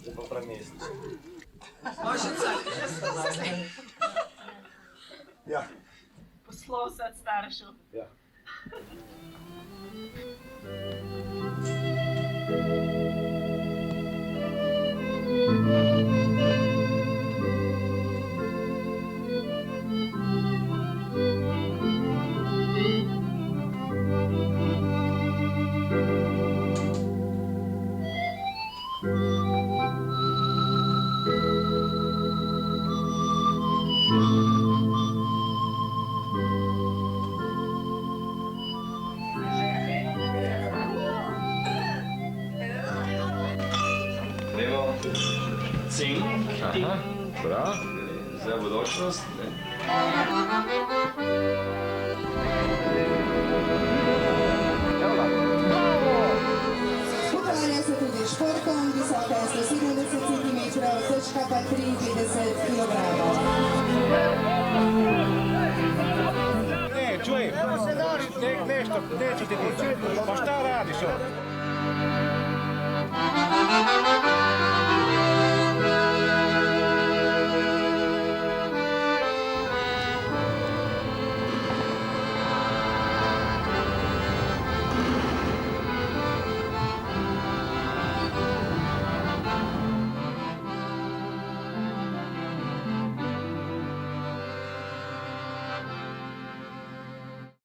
Zdaj pa premestiš. Mošica, jaz sem Ja. poslal se od staršev. Ja. Levo, cink, Aha, prav. za bodočnost. Ukvarja se tudi športom, visoka je 170 cm, težka pa 53 kg. Ne, čuj, nešto, neću ti ti, pa šta radiš ovo?